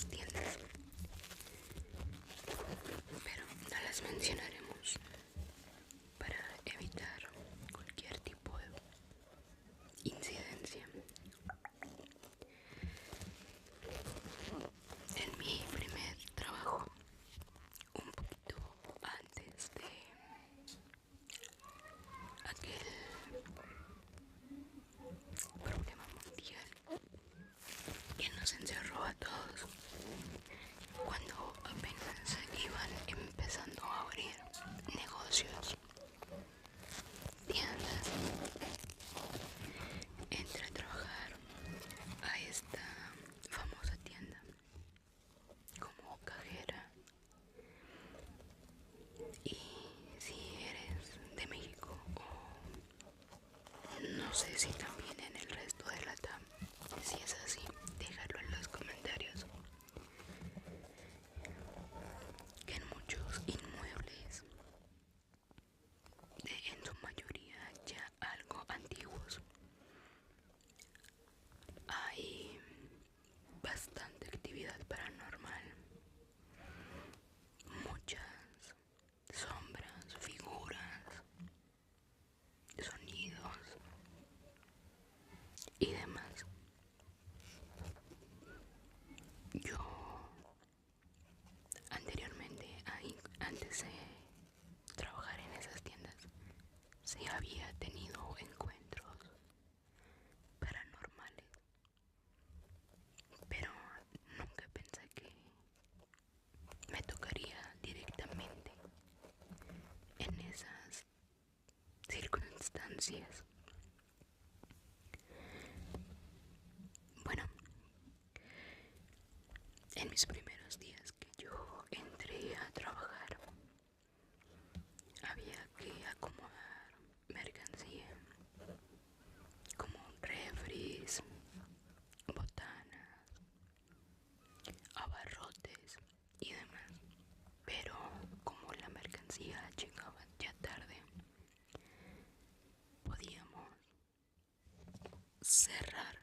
otras tiendas, pero no las mencionaremos para evitar cualquier tipo de incidencia. En mi primer trabajo, un poquito antes de aquel problema mundial que nos encerró a todos, cuando apenas iban empezando a abrir negocios, tiendas, entré a trabajar a esta famosa tienda como cajera. Y si eres de México o no sé si también en el resto de la TAM, si es así, déjalo en los comentarios. Que en muchos inmuebles, en su mayoría ya algo antiguos, hay bastante actividad paranormal, muchas sombras, figuras, sonidos y demás. Yo anteriormente, antes de trabajar en esas tiendas, sí había tenido encuentros paranormales, pero nunca pensé que me tocaría directamente en esas circunstancias. Bueno, en mis primeros días que yo entré a trabajar, había que acomodar mercancía como refris, botanas, abarrotes y demás. Pero como la mercancía llegaba ya tarde, podíamos cerrar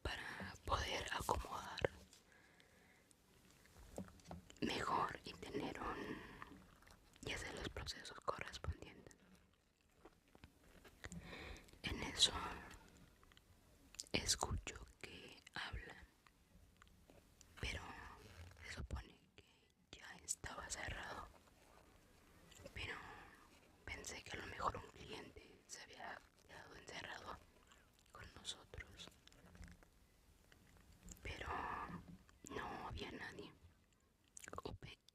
para poder acomodar mejor y tener y hacer los procesos correspondientes. En eso escucho que hablan, pero se supone que ya estaba cerrado. Pero pensé que a lo mejor un cliente se había quedado encerrado con nosotros, pero no había nadie.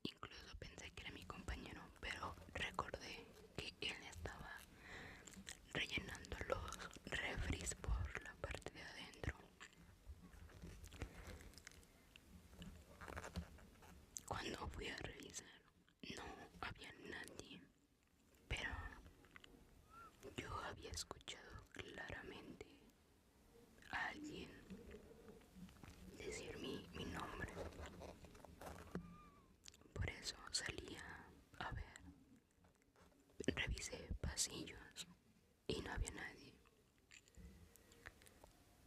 Incluso pensé que era mi compañero, pero recordé que él estaba rellenando los refris por la parte de adentro. Cuando fui a revisar, no había nadie, pero yo había escuchado claramente a alguien decir mi nombre. Por eso salía a ver, revisé pasillos y no había nadie.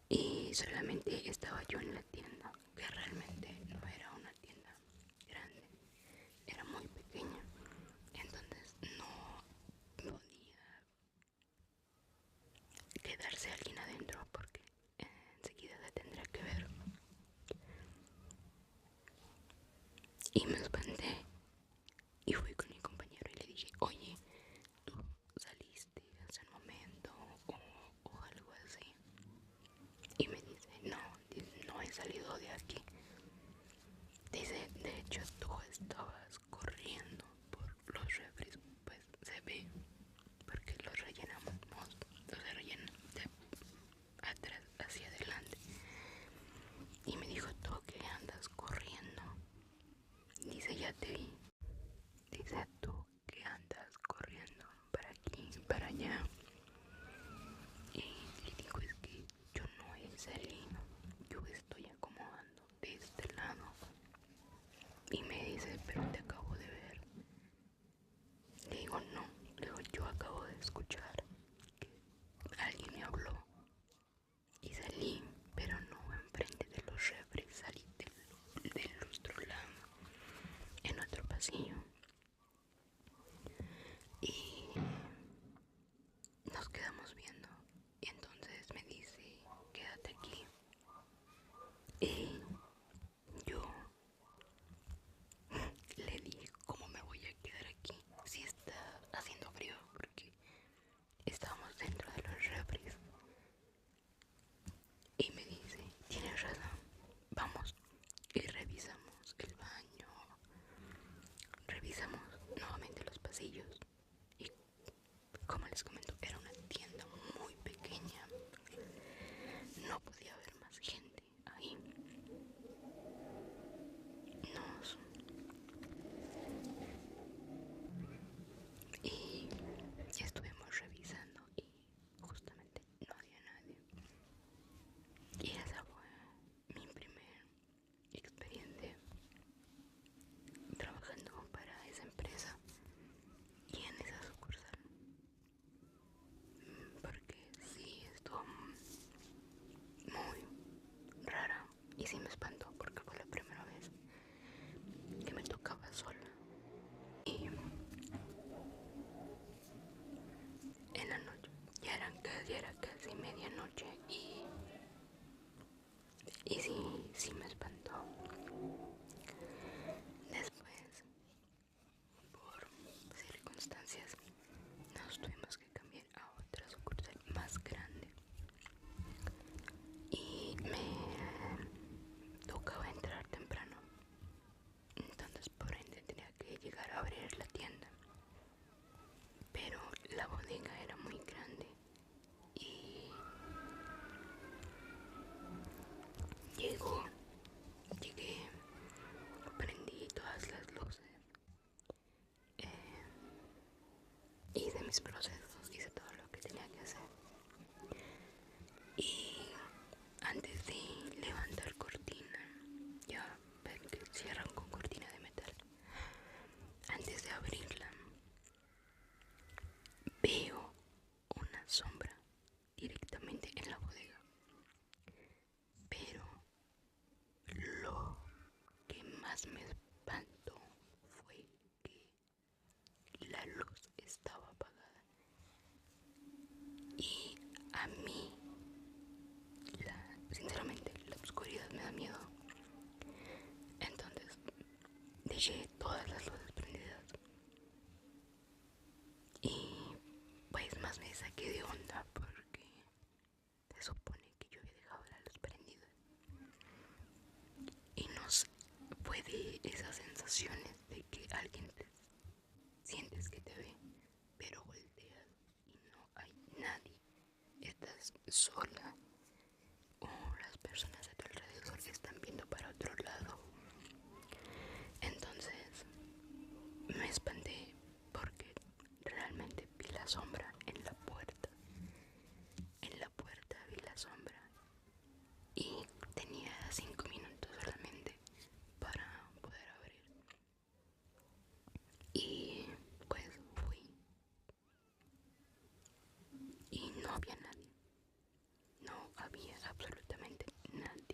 Y solamente estaba yo en la tienda, que realmente no era una tienda grande, era muy pequeña. Entonces no podía quedarse alguien adentro porque enseguida se tendría que ver. Y me espanté y fui con mi compañero y le dije, oye, ¿tú saliste hace un momento o algo así? Y me dice, no, no he salido de aquí. Dice, de hecho tú estabas corriendo por los refres, pues se ve, porque los rellenamos, los rellenan de atrás hacia adelante. Y me dijo, tú que andas corriendo. Dice, ya te vi. Dice, tú que andas corriendo para aquí, para allá. Y le digo, es que yo no he salido, yo estoy acomodando de este lado. Y me dice, pero te acabo de ver. Le digo, no, le digo, yo acabo de escuchar que alguien me habló y salí, pero no enfrente de los refres, salí de Y yo le dije, ¿cómo me voy a quedar aquí si está haciendo frío? Porque estábamos dentro de los refris. Y me dice, tienes razón, vamos. Y revisamos el baño, revisamos nuevamente los pasillos. Y como les comento, era una tienda muy pequeña. No podía haber más gente ahí. Nos... Y ya estuvimos revisando y justamente no había nadie. Y esa fue mi primer experiencia trabajando para esa empresa y en esa sucursal. Porque sí, estuvo muy rara y sí me espantó porque fue la primera vez que me tocaba sola. Y en la noche, ya era casi medianoche y sí me espantó. Después, por circunstancias, nos tuvimos que cambiar a otra sucursal más grande y me tocaba entrar temprano, entonces por ende tenía que llegar a abrir la tienda, pero la bodega era muy grande y llegó, llegué, prendí todas las luces, eh, hice mis procesos, hice todo lo que tenía que hacer y antes de levantar cortina, ya ven que cierran con cortina de metal, antes de abrirla veo una sombra directamente en la bodega, pero lo que más me espantó fue que la luz estaba apagada y a mí, sinceramente, la oscuridad me da miedo. Entonces dejé todas las luces prendidas y pues más me saqué de onda porque se supone que yo había dejado la luz prendida y no sé, fue de esas sensaciones de que alguien te sientes que te ve, pero volteas y no hay nadie. Estás sola o las personas a tu alrededor están viendo para otro lado. Entonces me espanté porque realmente vi la sombra en la puerta. En la puerta vi la sombra y tenía 5 minutos solamente para poder abrir. Y pues fui y no había nadie. No había absolutamente nadie.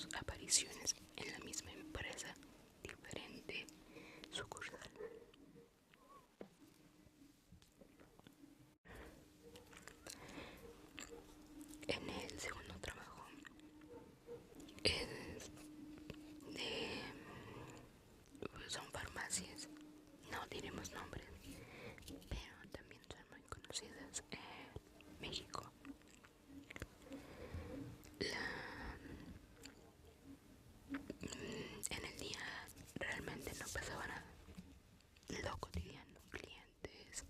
2 apariciones en la misma empresa, diferente sucursal. En el segundo trabajo es de, son farmacias, no diremos nombres, pero también son muy conocidas en México. En el día realmente no pasaba nada, lo cotidiano, clientes,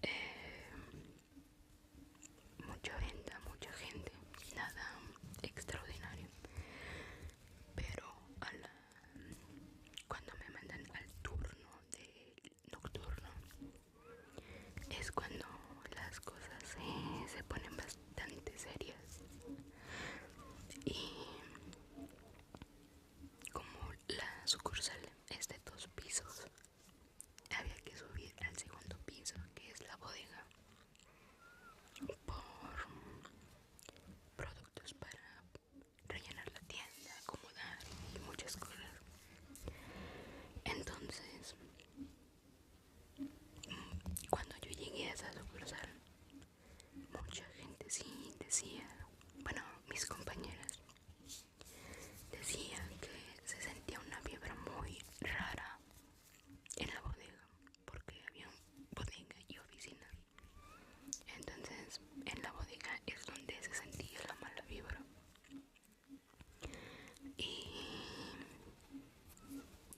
eh, mucha venta, mucha gente, nada extraordinario. Pero cuando me mandan al turno de nocturno es cuando las cosas se ponen bastante serias. Y como la sucursal es de 2 pisos, había que subir al segundo piso, que es la bodega, por productos para rellenar la tienda, acomodar y muchas cosas. Entonces, cuando yo llegué a esa sucursal, mucha gente sí decía, bueno, mis compañeras decían que se sentía una vibra muy rara en la bodega, porque había bodega y oficina. Entonces, en la bodega es donde se sentía la mala vibra. Y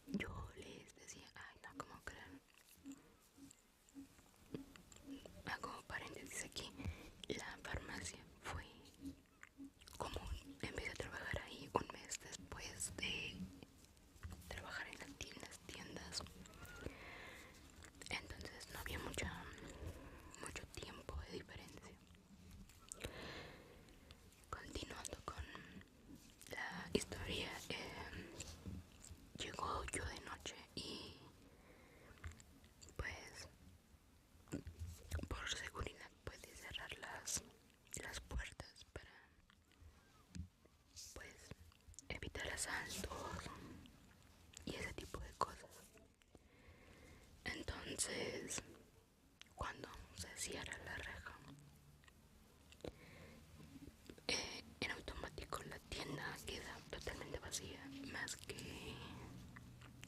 yo les decía, ay, no, ¿cómo creen? Hago paréntesis aquí. La farmacia fue como empecé a trabajar ahí un mes después de trabajar en las tiendas. Entonces no había mucho tiempo de diferencia. Continuando con la historia, llegó yo de noche y pues por seguridad puede cerrar las puertas para pues evitar asaltos y ese tipo de cosas. Entonces, cuando se cierra la reja, en automático la tienda queda totalmente vacía, más que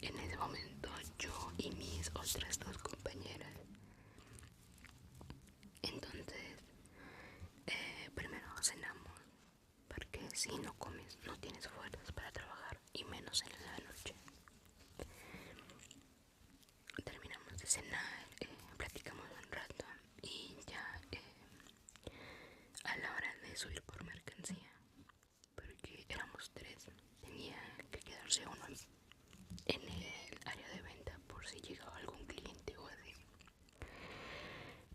en ese momento yo y mis otras 2 compañeras. Entonces, primero cenamos, porque si no comes no tienes fuerzas para trabajar, y menos en la noche. Terminamos de cenar, platicamos un rato y ya a la hora de subir por mercancía, porque éramos 3, tenía que quedarse uno en el área de venta por si llegaba algún cliente o así.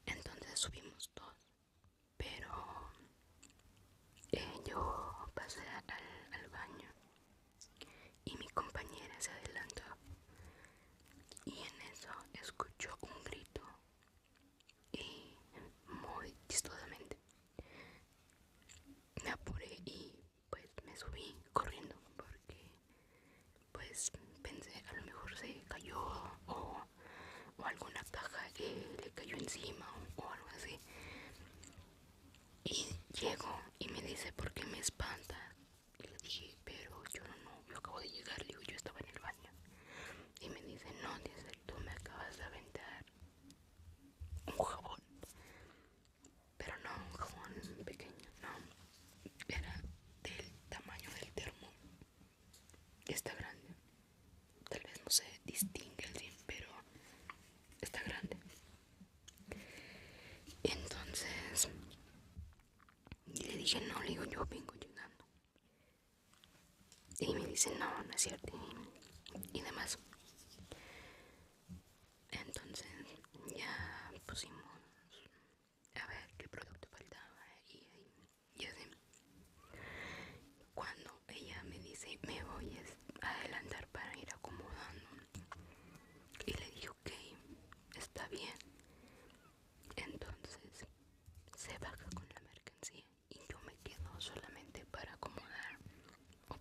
Entonces subimos 2, pero yo pasé al baño y mi compañera se adelantó, y en eso escuchó un grito y muy chistosamente me apuré y pues me subí corriendo, porque pues pensé a lo mejor se cayó o alguna caja que le cayó encima o algo así. Y llego y me dice, ¿por qué me espanta? Y le dije, pero yo acabo de llegar, le digo, yo estaba en el baño. Y me dice, no, dice, tú me acabas de aventar un jabón, pero no un jabón pequeño, no, era del tamaño del termo. Está grande, tal vez no se distingue al 100, pero está grande. Entonces le dije, no, le digo, yo vengo llegando. Y me dice, no, no es cierto, y demás. Entonces ya pusimos a ver qué producto faltaba y así. Cuando ella me dice, me voy a adelantar para ir acomodando, y le dije, ok, está bien. Entonces se baja con la mercancía y yo me quedo solamente para acomodar o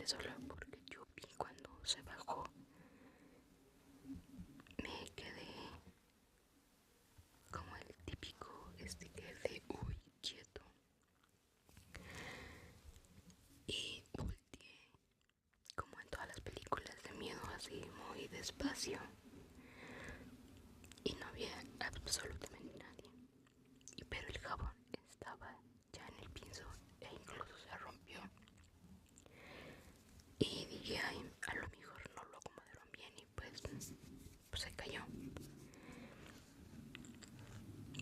completamente sola porque yo vi cuando se bajó. Me quedé como el típico sticker de uy, quieto. Y volteé como en todas las películas de miedo, así muy despacio. Y no había absolutamente nadie. Pero el jabón estaba ya en el piso e incluso se rompió. Y dije, ay, a lo mejor no lo acomodaron bien y pues se cayó.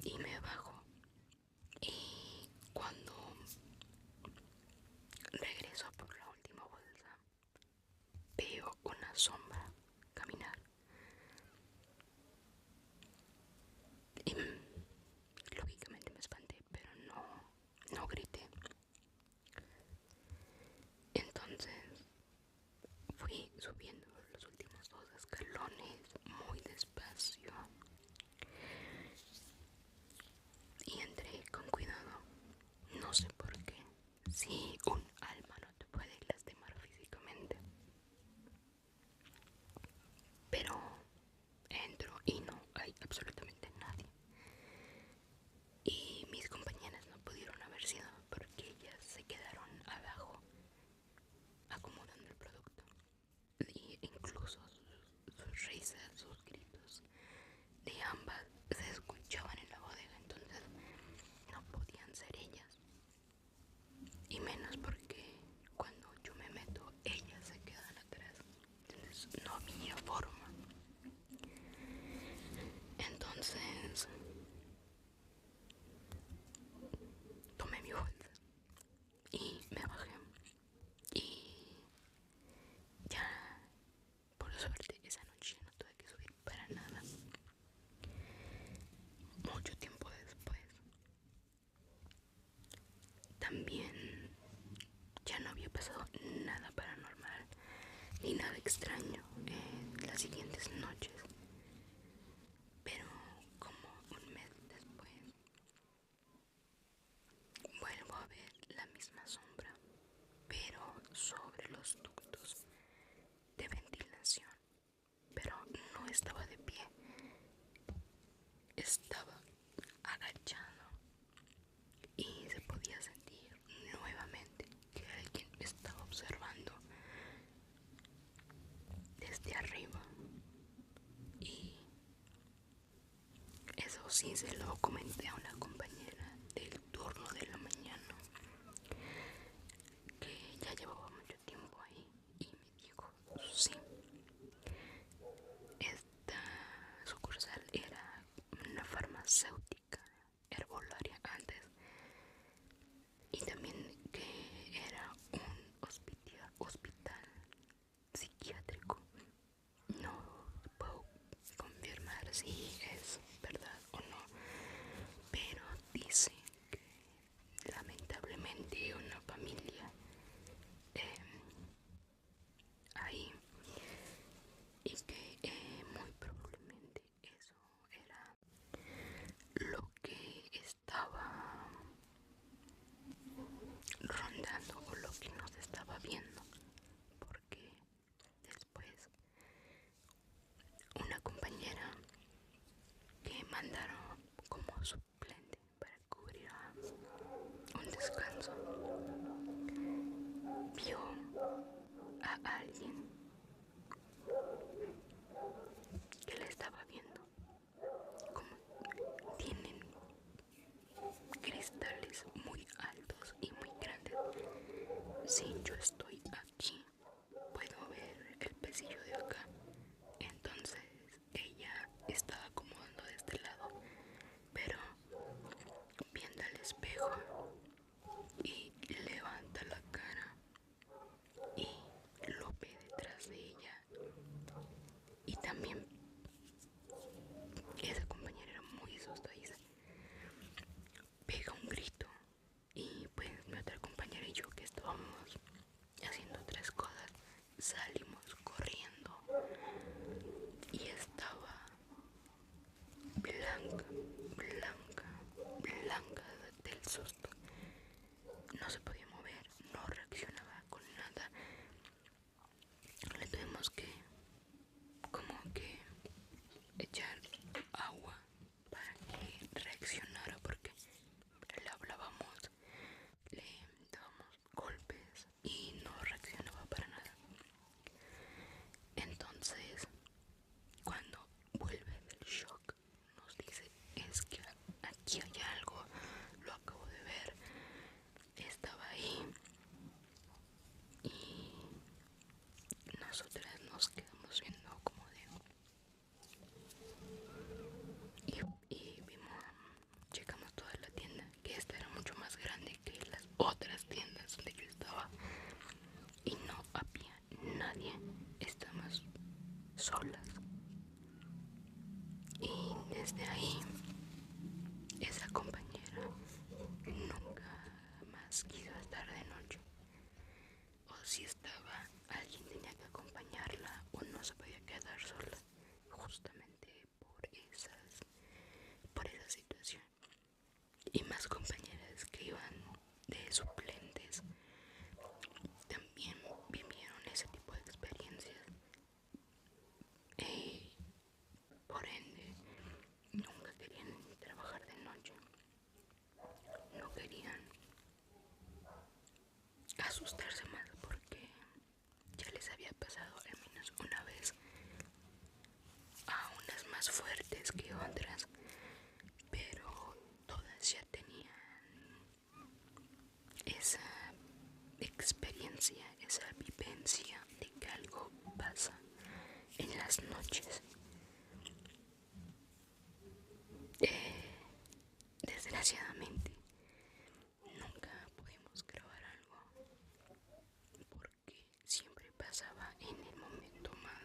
Y me bajo. Y cuando regreso por la última bolsa, veo una sombra caminar. Y lógicamente me espanté, pero no grité. Entonces fui subiendo los últimos 2 escalones muy despacio y entré con cuidado. No sé por qué. Si un alma no te puede lastimar físicamente, pero entro y no hay absolutamente nadie. Y mis compañeras no pudieron haber sido porque ellas se quedaron abajo acomodando el producto. Y incluso sus risas, sus gritos de ambas se escuchaban en la bodega, entonces no podían ser ellas. Y menos porque cuando yo me meto, ellas se quedan atrás. Entonces no había forma. Entonces tomé mi bolsa y me bajé. Y ya, por suerte, esa noche no tuve que subir para nada. Mucho tiempo después, también ya no había pasado nada paranormal ni nada extraño las siguientes noches. Pero como un mes después, vuelvo a ver la misma sombra, pero sobre los ductos de ventilación. Pero no estaba de pie, estaba agachado y se podía sentir nuevamente que alguien me estaba observando desde arriba. Y eso sí se lo comenté a una compañera del turno de la mañana que ya llevaba mucho tiempo ahí y me dijo, sí, esta sucursal era una farmacéutica herbolaria antes y también que era un hospital psiquiátrico. No puedo confirmar si es verdad o no, pero dice que lamentablemente una familia ahí y que muy probablemente eso era lo que estaba rondando o lo que nos estaba viendo, porque después una compañera que mandaron como suplente para cubrir un descanso vio a alguien que la estaba viendo como tienen cristales muy altos y muy grandes. Si yo estoy aquí, puedo ver el pasillo de acá. Entonces ella estaba acomodando de este lado, pero viendo al espejo y levanta la cara y lo ve detrás de ella. Y también esa compañera era muy asustadiza, pega un grito y pues mi otra compañera y yo que estábamos nosotras nos quedamos viendo como de... Y vimos, checamos toda la tienda, que esta era mucho más grande que las otras tiendas donde yo estaba. Y no había nadie, estábamos solas. Y desde ahí, esa compañera nunca más quiso estar de noche. O si estaba, alguien tenía que acompañarla o no se podía quedar sola. Justamente por esa situación. Y más compañeras que iban de suplentes también vivieron ese tipo de experiencias. Y por ende, nunca querían trabajar de noche. No querían asustarse más porque ya les había pasado al menos una vez, a unas más fuertes que otras, pero todas ya tenían esa experiencia, esa vivencia de que algo pasa en las noches. Desgraciadamente nunca pudimos grabar algo porque siempre pasaba en el momento más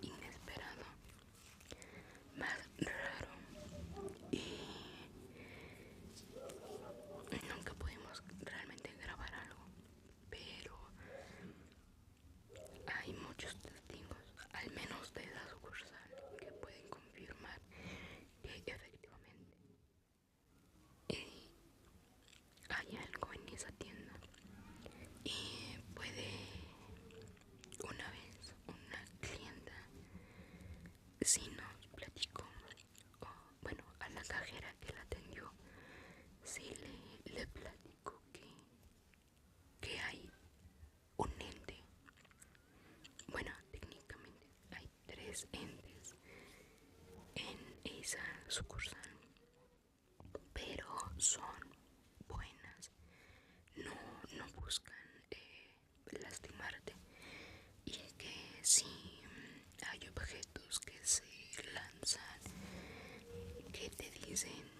inesperado, más raro, y nunca pudimos realmente grabar algo. Pero hay muchos testigos, al menos de la sucursal, que pueden confirmar que efectivamente hay algo en esa tienda. Y una vez una clienta sí nos platicó, o bueno, a la cajera que la atendió, sí le platicó que hay un ente. Bueno, técnicamente hay 3 entes en esa sucursal, pero son buenas, no buscan lastimarte, y que si hay objetos que se lanzan que te dicen